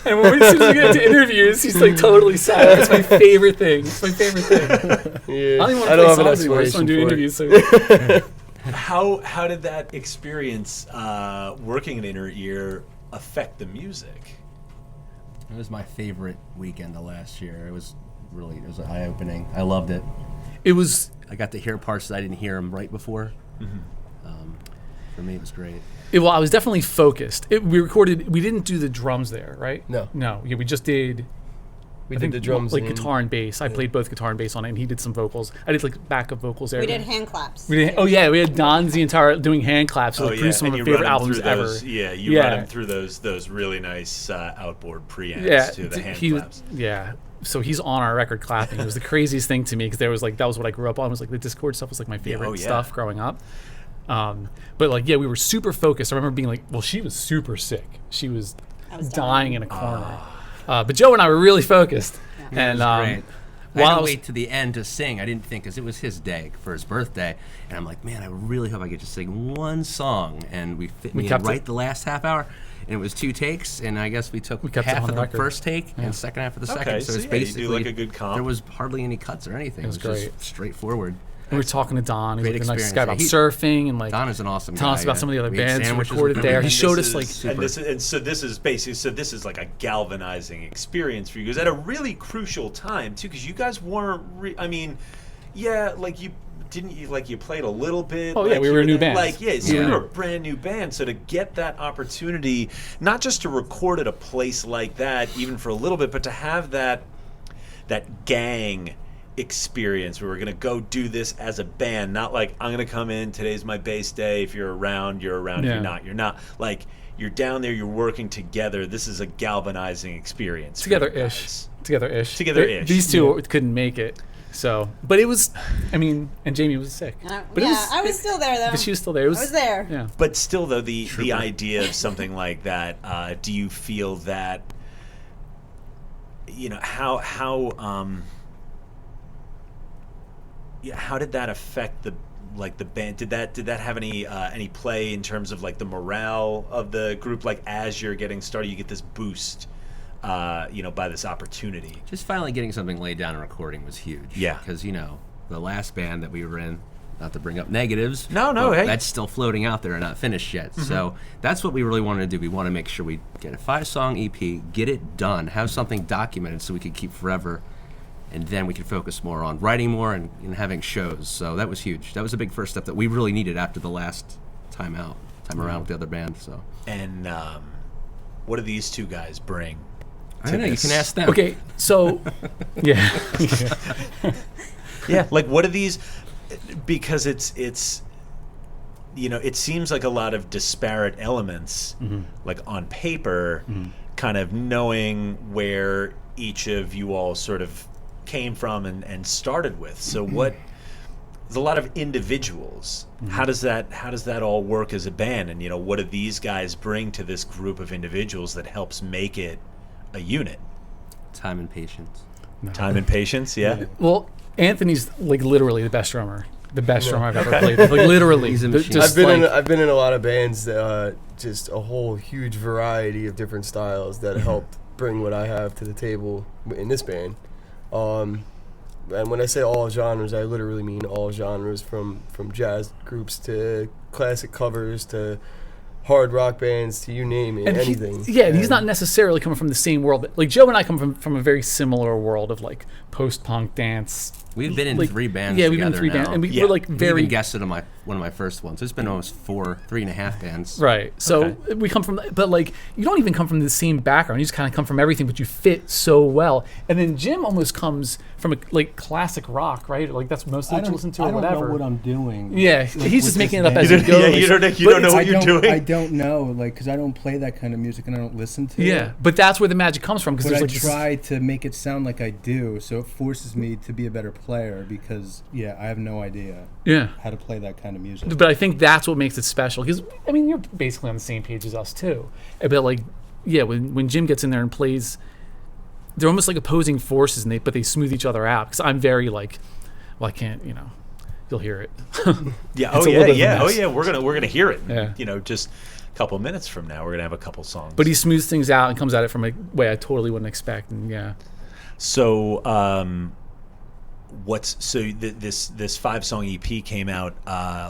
And as soon as we get to interviews, he's like totally silent. It's my favorite thing. It's my favorite thing. Yeah. I don't even want to play songs anymore. I just want to do interviews. So. How did that experience working in Inner Ear affect the music? It was my favorite weekend of last year. It was eye-opening. I loved it. I got to hear parts that I didn't hear them right before. For me, it was great. Well, I was definitely focused. We didn't do the drums there, right? No. Yeah, we just did. We did the drums, like guitar and bass. I played both guitar and bass on it, and he did some vocals. I did like backup vocals there. We did hand claps. We had Don Zientara doing hand claps. So produced some of my favorite albums ever. You run him through those really nice outboard preamps to the hand claps. Yeah. So he's on our record clapping. It was the craziest thing to me because that was what I grew up on. It was like the Discord stuff was like my favorite stuff growing up. But we were super focused. I remember being like, well, she was super sick. She was dying in a corner. But Joe and I were really focused. Yeah. And great. I had to wait to the end to sing. I didn't think, because it was his day for his birthday. And I'm like, man, I really hope I get to sing one song. And we fit me in right the last half hour. And it was 2 takes. And I guess we took half of the first take and second half of the second. So it's basically, you do like a good comp. There was hardly any cuts or anything. It was great. Just straightforward. And we were talking to Don. He's like a nice guy about surfing, and like Don is an awesome guy. Telling us about some of the other bands recorded there. He showed us so this is like a galvanizing experience for you guys at a really crucial time too, because you guys weren't. You played a little bit. Oh yeah, we were a new band. We were a brand new band. So to get that opportunity, not just to record at a place like that, even for a little bit, but to have that gang experience where we're gonna go do this as a band, not like I'm gonna come in, today's my bass day, if you're around, you're around, if you're not. Like, you're down there, you're working together. This is a galvanizing experience. Together-ish. These two couldn't make it. So, but it was, and Jamie was sick. But I was still there though. But she was still there. I was there. Yeah. But still, though, the idea of something like that, do you feel that, how did that affect the band? Did that have any play in terms of like the morale of the group? Like, as you're getting started, you get this boost, by this opportunity. Just finally getting something laid down and recording was huge. Yeah. Because the last band that we were in, not to bring up negatives. Hey. That's still floating out there and not finished yet. Mm-hmm. So that's what we really wanted to do. We want to make sure we get a 5-song EP, get it done, have something documented so we could keep forever. And then we could focus more on writing more and having shows. So that was huge. That was a big first step that we really needed after the last time around with the other band. So. And what do these two guys bring? I don't know. You can ask them. Okay, so yeah. Like, what are these? Because it's it seems like a lot of disparate elements, like on paper, kind of knowing where each of you all sort of came from and started with. So there's a lot of individuals. How does that all work as a band? And what do these guys bring to this group of individuals that helps make it a unit? Time and patience. Time and patience, yeah. Well, Anthony's like literally the best drummer. The best drummer I've ever played with. Like literally. He's a machine. Just I've been in a lot of bands that just a whole huge variety of different styles that helped bring what I have to the table in this band. And when I say all genres, I literally mean all genres, from jazz groups to classic covers to hard rock bands to you name it, and anything. And he's not necessarily coming from the same world. Like Joe and I come from a very similar world of like post-punk dance. We've been in like, 3 bands. Yeah, we've been in together 3 now. bands, and We we're like very even guested on one of my first ones. It's been almost 3.5 bands. right. So we come from, but like you don't even come from the same background. You just kind of come from everything, but you fit so well. And then Jim almost comes from a like classic rock, right? Like that's mostly what you listen to or whatever. I don't know what I'm doing. Yeah, he's just making it up as he goes. Yeah, you don't know what you're doing. I don't know, like, because I don't play that kind of music and I don't listen to it. Yeah, but that's where the magic comes from. Because But there's I like try to make it sound like I do, so it forces me to be a better player because, I have no idea how to play that kind of music. But I think that's what makes it special. Because I mean, you're basically on the same page as us too. But like, when Jim gets in there and plays, they're almost like opposing forces, and but they smooth each other out. Because I'm very like, well, I can't, you'll hear it. Yeah. It's a little bit of a mess. Oh yeah. We're gonna hear it. Yeah. Just a couple minutes from now, we're gonna have a couple songs. But he smooths things out and comes at it from a way I totally wouldn't expect. And So, this 5-song EP came out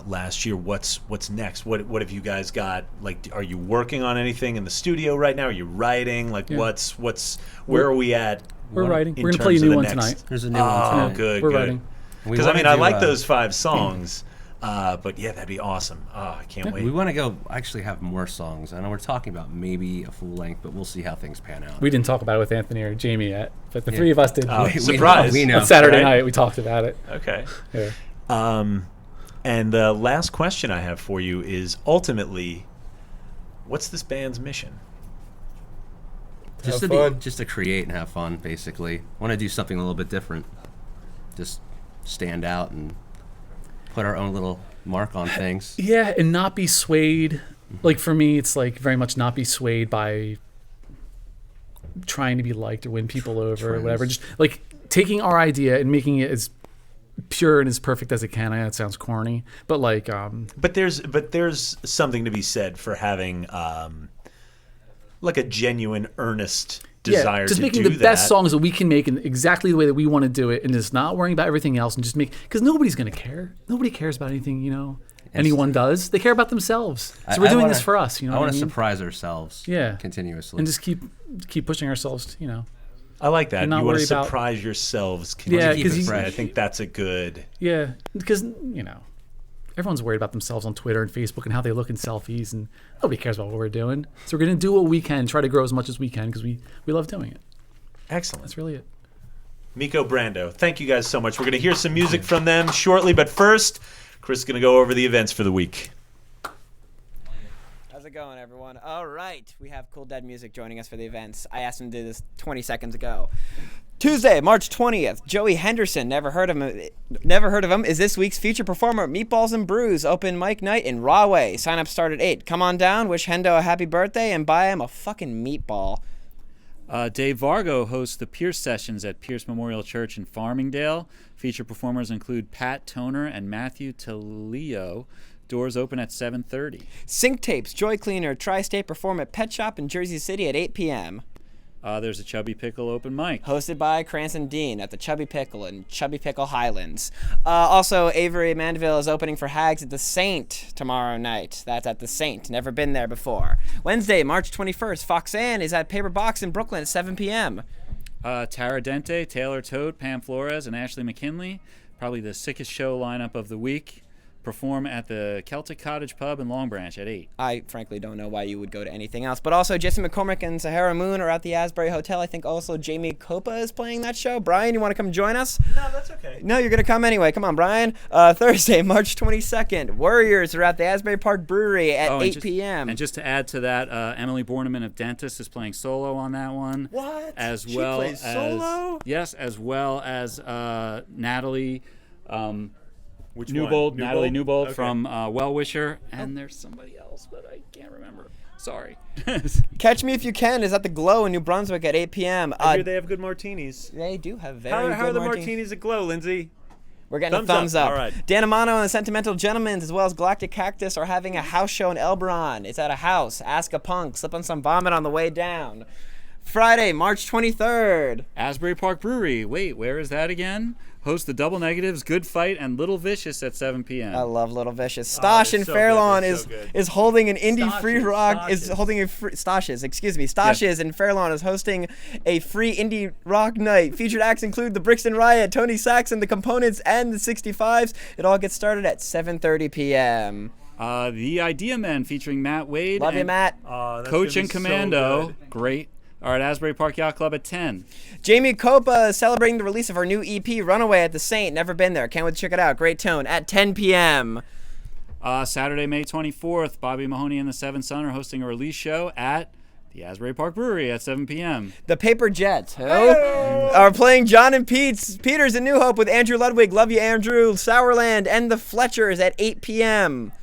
last year. What's next? What have you guys got? Like, are you working on anything in the studio right now? Are you writing? Like, where are we at? We're writing. We're gonna play a new one tonight. There's a new one tonight. Good. We're writing. Because I like those 5 songs. But yeah, that'd be awesome. I can't wait. We want to go actually have more songs. I know we're talking about maybe a full length, but we'll see how things pan out. We didn't talk about it with Anthony or Jamie yet, but the 3 of us did. Surprise! We know. On Saturday night, we talked about it. Okay. Yeah. And the last question I have for you is ultimately, what's this band's mission? Just to create and have fun, basically. Want to do something a little bit different. Just stand out and put our own little mark on things. Yeah, and not be swayed. Like for me, it's like very much not be swayed by trying to be liked or win people over or whatever. Just like taking our idea and making it as pure and as perfect as it can. I know it sounds corny, but like. But there's something to be said for having like a genuine, earnest desire just to making do the that. best songs that we can make in exactly the way that we want to do it, and just not worrying about everything else, and just because nobody's going to care. Nobody cares about anything, anyone does. They care about themselves. So we're doing this for us. I want to surprise ourselves. Continuously. And just keep pushing ourselves. I like that. You want to about, surprise yourselves. Because I think that's a good. Yeah, because everyone's worried about themselves on Twitter and Facebook and how they look in selfies, and nobody cares about what we're doing. So we're going to do what we can, try to grow as much as we can because we love doing it. Excellent. That's really it. Meeko Brando, thank you guys so much. We're going to hear some music from them shortly, but first, Chris is going to go over the events for the week. How's it going, everyone? All right, we have Cool Dead Music joining us for the events. I asked him to do this 20 seconds ago. Tuesday, March 20th, Joey Henderson, never heard of him, is this week's feature performer at Meatballs and Brews open mic night in Rahway. Sign up start at 8. Come on down, wish Hendo a happy birthday, and buy him a fucking meatball. Dave Vargo hosts the Pierce Sessions at Pierce Memorial Church in Farmingdale. Feature performers include Pat Toner and Matthew Talio. Doors open at 7:30. Sync Tapes, Joy Cleaner, Tri-State perform at Pet Shop in Jersey City at 8 p.m. There's a Chubby Pickle open mic. Hosted by Cranston Dean at the Chubby Pickle in Chubby Pickle Highlands. Also, Avery Mandeville is opening for Hags at the Saint tomorrow night. That's at the Saint. Never been there before. Wednesday, March 21st, Fox Ann is at Paper Box in Brooklyn at 7 p.m. Tara Dente, Taylor Toad, Pam Flores, and Ashley McKinley. Probably the sickest show lineup of the week. Perform at the Celtic Cottage Pub in Long Branch at 8. I frankly don't know why you would go to anything else. But also, Jesse McCormick and Sahara Moon are at the Asbury Hotel. I think also Jamie Copa is playing that show. Brian, you want to come join us? No, that's okay. No, you're going to come anyway. Come on, Brian. Thursday, March 22nd, Warriors are at the Asbury Park Brewery at 8 p.m. And just to add to that, Emily Borneman of Dentist is playing solo on that one. What? She plays solo? Yes, as well as Natalie... Which Newbold, one? Natalie Newbold Okay. from Well Wisher, and there's somebody else, but I can't remember. Sorry. Catch Me If You Can is at the Glow in New Brunswick at 8 p.m. I hear they have good martinis. They do have very How good are the martinis. martinis at Glow, Lindsay? We're getting a thumbs up. All right. Dan Amano and the Sentimental Gentlemen, as well as Galactic Cactus, are having a house show in Elberon. It's at a house. Ask a punk. Slip on some vomit on the way down. Friday, March 23rd. Asbury Park Brewery. Wait, where is that again? Host the Double Negatives, Good Fight, and Little Vicious at 7 p.m. I love Little Vicious. Stosh in Fairlawn is holding an indie free rock. Is holding a Stoshes. Excuse me. Stoshes in Fairlawn is hosting a free indie rock night. Featured acts include the Brixton Riot, Tony Saxon, the Components, and the 65s. It all gets started at 7:30 p.m. The Idea Men featuring Matt Wade. Love you, Matt. Coach and Commando. Great. Are at Asbury Park Yacht Club at 10. Jamie Copa is celebrating the release of our new EP, Runaway, at the Saint. Never been there. Can't wait to check it out. Great tone. At 10 p.m. Saturday, May 24th, Bobby Mahoney and the Seven Son are hosting a release show at the Asbury Park Brewery at 7 p.m. The Paper Jets are playing John and Peters in New Hope with Andrew Ludwig. Love you, Andrew. Sourland and the Fletchers at 8 p.m.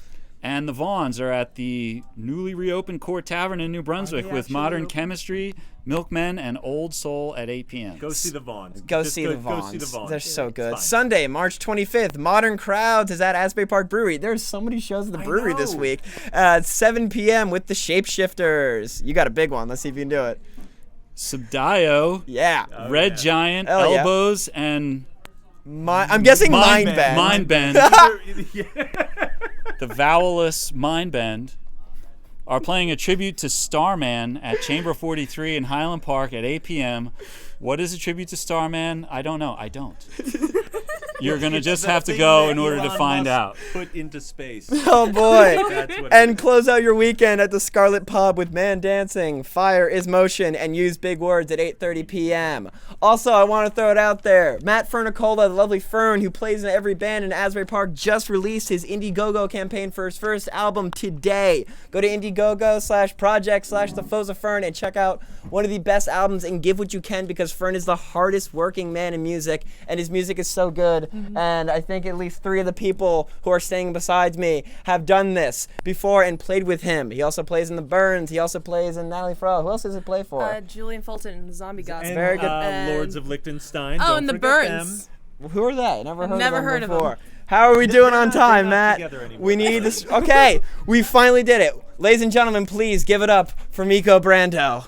And the Vaughns are at the newly reopened Court Tavern in New Brunswick with Modern Chemistry, Milkmen, and Old Soul at 8 p.m. Go see the Vaughns. Go see the Vaughns. They're so good. Fine. Sunday, March 25th, Modern Crowds is at Asbury Park Brewery. There's so many shows at the brewery this week. At 7 p.m. with the Shapeshifters. You got a big one. Let's see if you can do it. Subdio. Yeah. Red Giant, Hell yeah. Elbows, and... I'm guessing Mind Bend. Mind Bend. The Vowelless Mind Bend are playing a tribute to Starman at Chamber 43 in Highland Park at 8 p.m. What is a tribute to Starman? I don't know. I don't. You're going to just have to go in order to find out. Put into space. Oh, boy. That's what And close out your weekend at the Scarlet Pub with Man Dancing, Fire is Motion, and Use Big Words at 8:30 p.m. Also, I want to throw it out there. Matt Fernicola, the lovely Fern, who plays in every band in Asbury Park, just released his Indiegogo campaign for his first album today. Go to Indiegogo/project/The Foes of Fern and check out one of the best albums and give what you can, because Fern is the hardest working man in music, and his music is so good. And I think at least 3 of the people who are staying besides me have done this before and played with him. He also plays in the Burns. He also plays in Natalie Fro. Who else does he play for? Julian Fulton and the Zombie Gods. And, Very good. Lords of Liechtenstein. Oh, Don't and the forget Burns. them. Who are they? Never heard of them before. of them. How are we doing on time, not Matt? together anymore. We need this. Okay, we finally did it. Ladies and gentlemen, please give it up for Meeko Brando.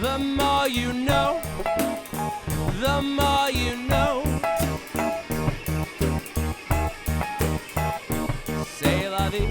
The more you know, the more you know. C'est la vie.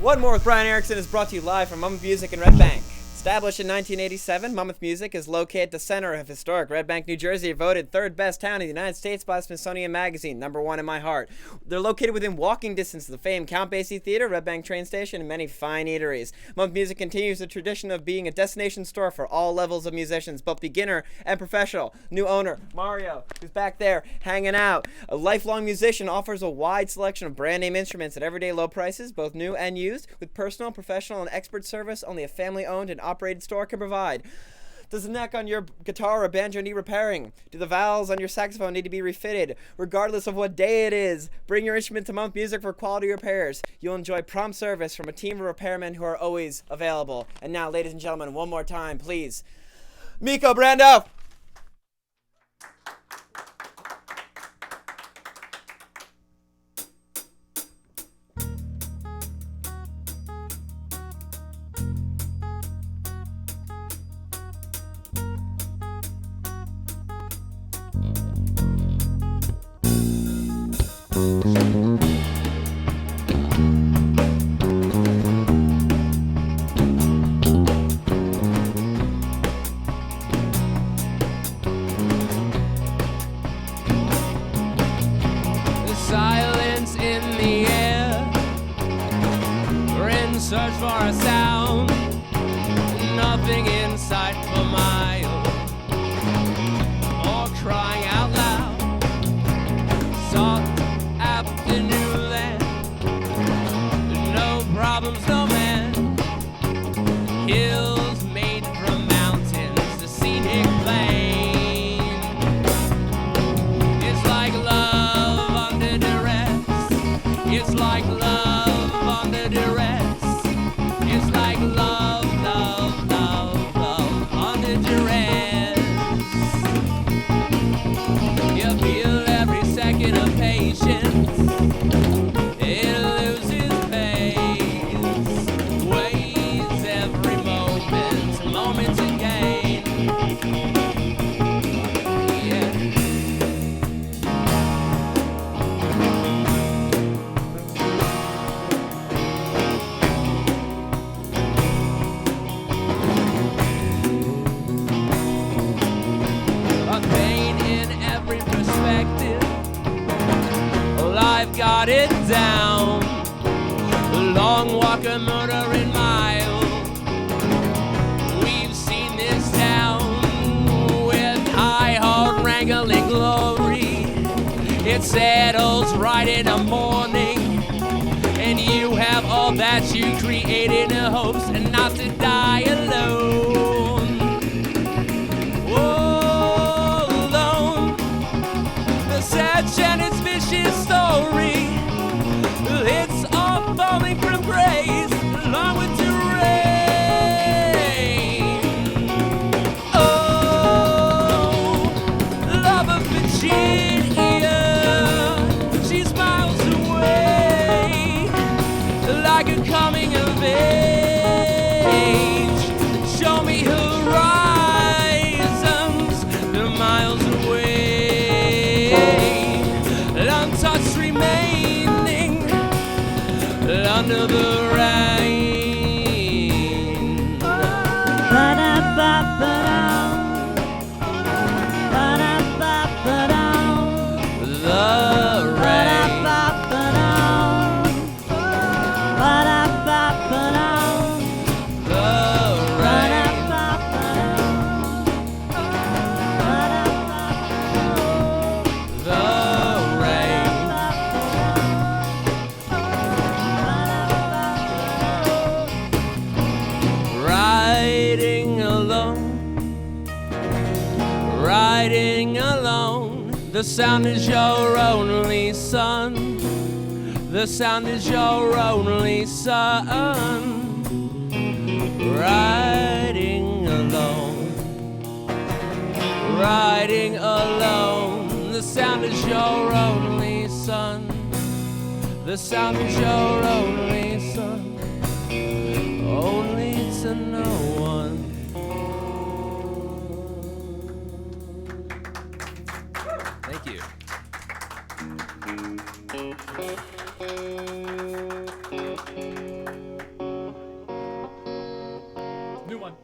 OneMore with Brian Erickson is brought to you live from Mammoth Music in Red Bank. Established in 1987, Mammoth Music is located at the center of historic Red Bank, New Jersey, voted third best town in the United States by Smithsonian Magazine, #1 in my heart. They're located within walking distance of the famed Count Basie Theater, Red Bank train station, and many fine eateries. Mammoth Music continues the tradition of being a destination store for all levels of musicians, both beginner and professional. New owner, Mario, who's back there hanging out. A lifelong musician, offers a wide selection of brand name instruments at everyday low prices, both new and used, with personal, professional, and expert service only a family-owned and operated store can provide. Does the neck on your guitar or banjo need repairing? Do the valves on your saxophone need to be refitted? Regardless of what day it is, bring your instrument to Mammoth Music for quality repairs. You'll enjoy prompt service from a team of repairmen who are always available. And now, ladies and gentlemen, one more time, please, Meeko Brando! Silence in the air. We're in search for a sound. Nothing in sight for miles. Or crying out loud. Soft afternoon land. No problems, no man. Hills made from mountains. The scenic plain. It's like love under duress. It's like love under duress. It's like love, love, love, love under duress. You feel every second of patience. It loses pace. Waits every moment, moment to gain. Yeah. A pain in every perspective. Well, I've got it down. A long walk, a murdering mile. We've seen this town with high heart wrangling glory. It settles right in the morning, and you have all that you created in hopes and not to die alone. Oh, alone. The sad and its vicious story. It's all falling from grace along with the rain. Oh, love of Virginia. She's miles away, like a coming of age. Show me horizons, they're miles away. Untouched remaining under the rain. The rain. The rain. The rain. Riding alone, riding alone. The sound is your only son. The sound is your only son. the sound is your only son. The sound is your only son. Only to no one. Thank you. New one.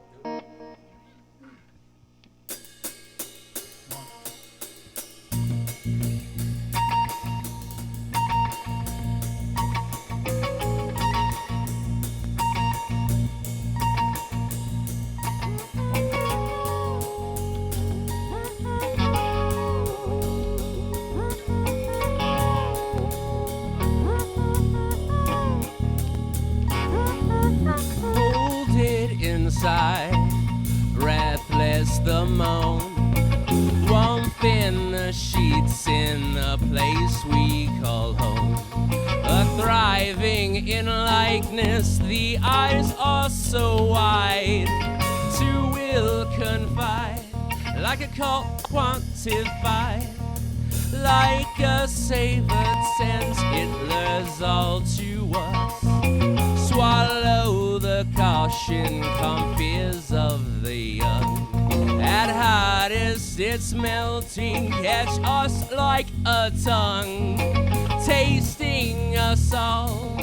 Hold it inside, breathless the moan. Warmth in the sheets in the place we call home. A thriving in likeness, the eyes are so wide. Two will confide, like a cult quantified. Like a savored sense, it lures all to us. Swallow the caution, calm fears of the young. At hardest, it's melting, catch us like a tongue. Tasting us all,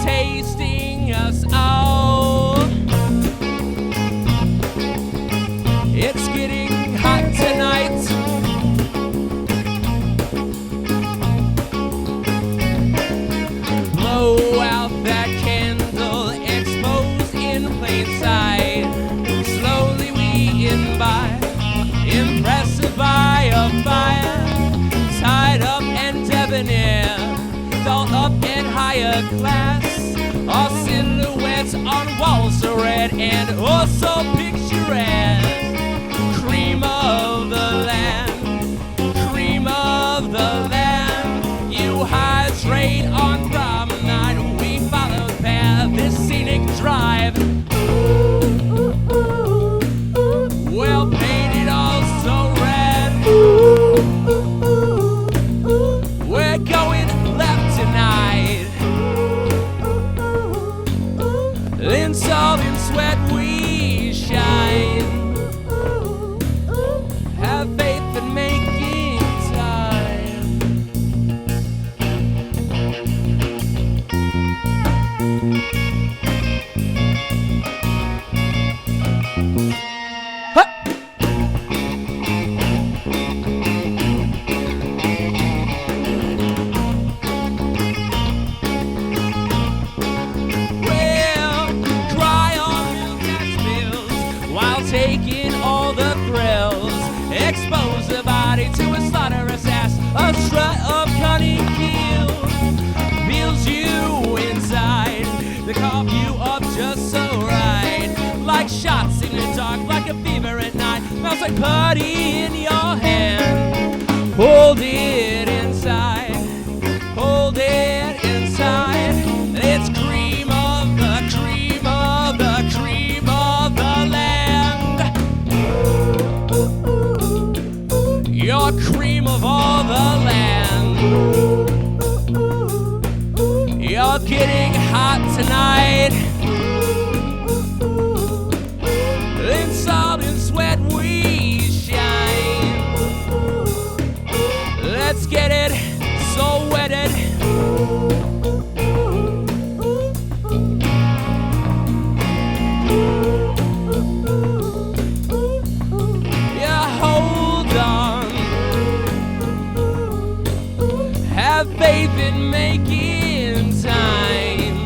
tasting us all. It's getting hot tonight. Blow out that candle, exposed in plain sight. Slowly we imbibe, impressed by a fire. Tied up and debonair, dolled up and higher class. Our silhouettes on walls are red and also picturesque. Cream of the land, cream of the land. You hydrate on promenade, we follow path, this scenic drive. Well painted, all so red. We're going left tonight. In salt and sweat we shine. Have faith in making time. Well, cry on milk that spills while taking all the thrills. Expose the body to a slaughterous ass, a strut of cunning heel. Feels you inside, they carve you up just so right. Like shots in the dark, like a fever at night. Smells like putty in your hand. Hold it inside, hold it inside. It's cream of the cream of the cream of the land. You're cream of all the land. You're getting hot tonight. In salt and sweat we shine. Let's get it so wetted. Yeah, hold on. Have faith in making time.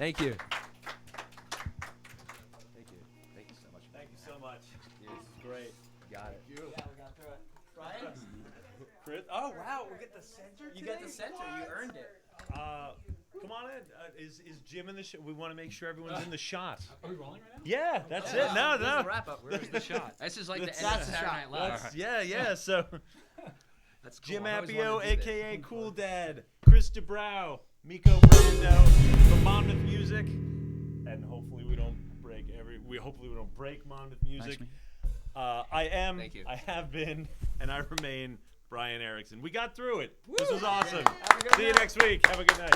Thank you. Thank you so much. This is great. Got it. Yeah, we got through it. Brian? Chris? Oh wow, we get the center. You got the center. You earned it. Come on in. Is Jim in the shot? We want to make sure everyone's in the shot. Are we rolling right now? Yeah, that's it. No. The wrap up. Where's the shot? This is like That's the end of the Saturday shot. Night Live. Yeah. So That's cool. Jim I've always Appio, wanted to do this. aka Cool Dad, Chris DeBrow, Meeko Brando from Monmouth Music, and hopefully we don't break Monmouth Music. Thank you. I have been, and I remain Brian Erickson. We got through it. This was awesome. Have a good See you night. next week. Have a good night.